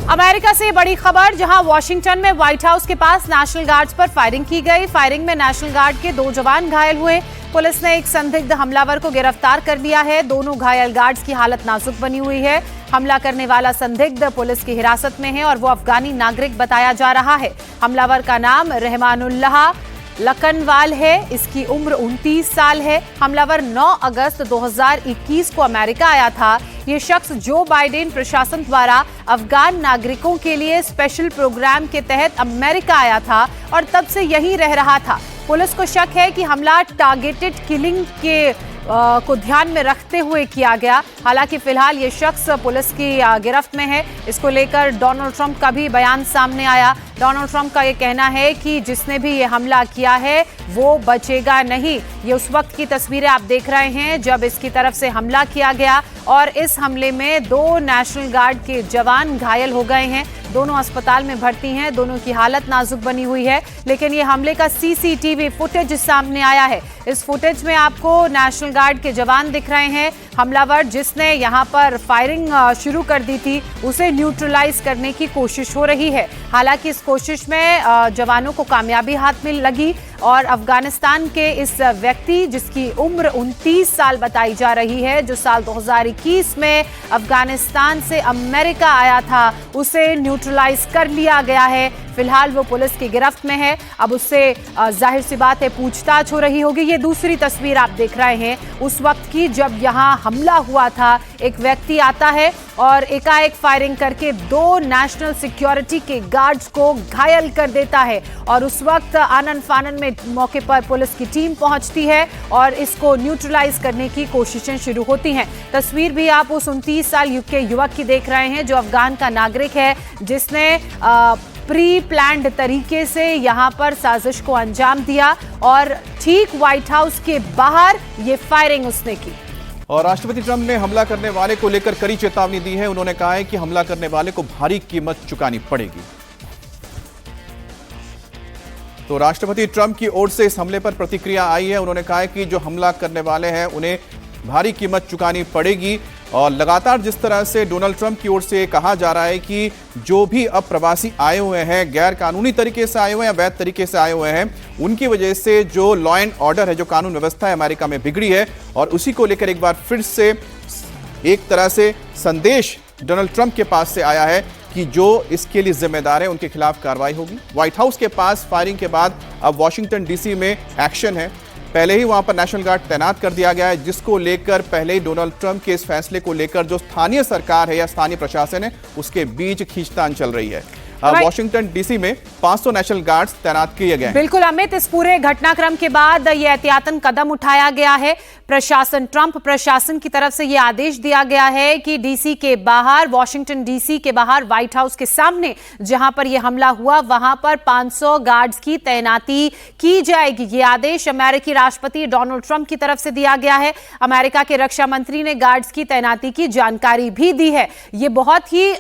America से बड़ी खबर, जहां वॉशिंगटन में व्हाइट हाउस के पास नेशनल गार्ड्स पर फायरिंग की गई। फायरिंग में नेशनल गार्ड के 2 जवान घायल हुए। पुलिस ने एक संदिग्ध हमलावर को गिरफ्तार कर लिया है। दोनों घायल गार्ड्स की हालत नाजुक बनी हुई है। हमला करने वाला संदिग्ध पुलिस की हिरासत में है और वो अफगानी नागरिक बताया जा रहा है। हमलावर का नाम रहमानुल्लाह लखनवाल है। इसकी उम्र 29 साल है। हमलावर 9 अगस्त 2021 को अमेरिका आया था। ये शख्स जो बाइडेन प्रशासन द्वारा अफगान नागरिकों के लिए स्पेशल प्रोग्राम के तहत अमेरिका आया था और तब से यहीं रह रहा था। पुलिस को शक है कि हमला टारगेटेड किलिंग को ध्यान में रखते हुए किया गया। हालांकि फिलहाल ये शख्स पुलिस की गिरफ्त में है। इसको लेकर डोनाल्ड ट्रंप का भी बयान सामने आया। डोनाल्ड ट्रंप का ये कहना है कि जिसने भी ये हमला किया है वो बचेगा नहीं। ये उस वक्त की तस्वीरें आप देख रहे हैं जब इसकी तरफ से हमला किया गया और इस हमले में 2 नेशनल गार्ड के जवान घायल हो गए हैं। दोनों अस्पताल में भर्ती हैं। दोनों की हालत नाजुक बनी हुई है। लेकिन ये हमले का सीसीटीवी फुटेज सामने आया है। इस फुटेज में आपको नेशनल गार्ड के जवान दिख रहे हैं। हमलावर जिसने यहां पर फायरिंग शुरू कर दी थी उसे न्यूट्रलाइज करने की कोशिश हो रही है। हालांकि इस कोशिश में जवानों को कामयाबी हाथ में लगी और अफगानिस्तान के इस व्यक्ति जिसकी उम्र 29 साल बताई जा रही है, जो साल 2021 में अफगानिस्तान से अमेरिका आया था, उसे न्यूट्रलाइज कर लिया गया है। फिलहाल वो पुलिस की गिरफ्त में है। अब उससे जाहिर सी बात है पूछताछ हो रही होगी। ये दूसरी तस्वीर आप देख रहे हैं उस वक्त की जब यहाँ हमला हुआ था। एक व्यक्ति आता है और एकाएक फायरिंग करके 2 नेशनल सिक्योरिटी के गार्ड्स को घायल कर देता है और उस वक्त आनन फानन में मौके पर पुलिस की टीम पहुंचती है और इसको न्यूट्रलाइज करने की कोशिशें शुरू होती हैं। तस्वीर भी आप उस 29 साल के युवक की देख रहे हैं जो अफगान का नागरिक है, जिसने प्री प्लान्ड तरीके से यहां पर साजिश को अंजाम दिया और ठीक व्हाइट हाउस के बाहर ये फायरिंग उसने की। और राष्ट्रपति ट्रंप ने हमला करने वाले को लेकर कड़ी चेतावनी दी है। उन्होंने कहा है कि हमला करने वाले को भारी कीमत चुकानी पड़ेगी। तो राष्ट्रपति ट्रंप की ओर से इस हमले पर प्रतिक्रिया आई है। उन्होंने कहा है कि जो हमला करने वाले हैं उन्हें भारी कीमत चुकानी पड़ेगी। और लगातार जिस तरह से डोनाल्ड ट्रंप की ओर से कहा जा रहा है कि जो भी अब प्रवासी आए हुए हैं, गैर कानूनी तरीके से आए हुए हैं या वैध तरीके से आए हुए हैं, उनकी वजह से जो लॉ एंड ऑर्डर है, जो कानून व्यवस्था है अमेरिका में बिगड़ी है। और उसी को लेकर एक बार फिर से एक तरह से संदेश डोनाल्ड ट्रंप के पास से आया है कि जो इसके लिए जिम्मेदार है उनके खिलाफ कार्रवाई होगी। व्हाइट हाउस के पास फायरिंग के बाद अब वॉशिंगटन डीसी में एक्शन है। पहले ही वहां पर नेशनल गार्ड तैनात कर दिया गया है, जिसको लेकर पहले ही डोनाल्ड ट्रंप के इस फैसले को लेकर जो स्थानीय सरकार है या स्थानीय प्रशासन है उसके बीच खींचतान चल रही है। वॉशिंगटन डीसी में 500 नेशनल गार्ड्स तैनात किए गए हैं। बिल्कुल अमित, इस पूरे घटनाक्रम के बाद यह एहतियातन कदम उठाया गया है। ट्रंप प्रशासन की तरफ से यह आदेश दिया गया है कि डीसी के बाहर, वॉशिंगटन डीसी के बाहर, व्हाइट हाउस के सामने जहां पर यह हमला हुआ वहां पर 500 गार्ड्स की तैनाती की जाएगी। यह आदेश अमेरिकी राष्ट्रपति डोनाल्ड ट्रंप की तरफ से दिया गया है। अमेरिका के रक्षा मंत्री ने गार्ड्स की तैनाती की जानकारी भी दी है। यह बहुत ही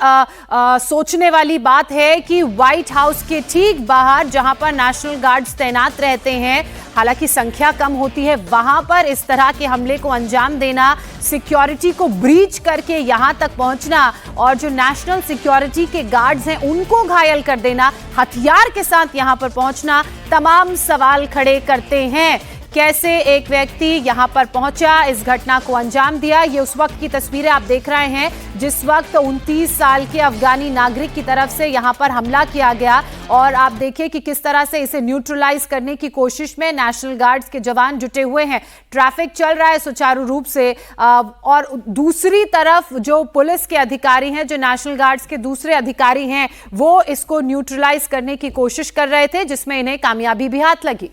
सोचने वाली बात है कि व्हाइट हाउस के ठीक बाहर जहां पर नेशनल गार्ड्स तैनात रहते हैं, हालांकि संख्या कम होती है, वहां पर इस तरह के हमले को अंजाम देना, सिक्योरिटी को ब्रीच करके यहां तक पहुंचना और जो नेशनल सिक्योरिटी के गार्ड्स हैं उनको घायल कर देना, हथियार के साथ यहां पर पहुंचना, तमाम सवाल खड़े करते हैं। कैसे एक व्यक्ति यहां पर पहुंचा, इस घटना को अंजाम दिया। ये उस वक्त की तस्वीरें आप देख रहे हैं जिस वक्त 29 साल के अफगानी नागरिक की तरफ से यहां पर हमला किया गया और आप देखिए कि किस तरह से इसे न्यूट्रलाइज करने की कोशिश में नेशनल गार्ड्स के जवान जुटे हुए हैं। ट्रैफिक चल रहा है सुचारू रूप से और दूसरी तरफ जो पुलिस के अधिकारी हैं, जो नेशनल गार्ड्स के दूसरे अधिकारी हैं, वो इसको न्यूट्रलाइज करने की कोशिश कर रहे थे, जिसमें इन्हें कामयाबी भी हाथ लगी।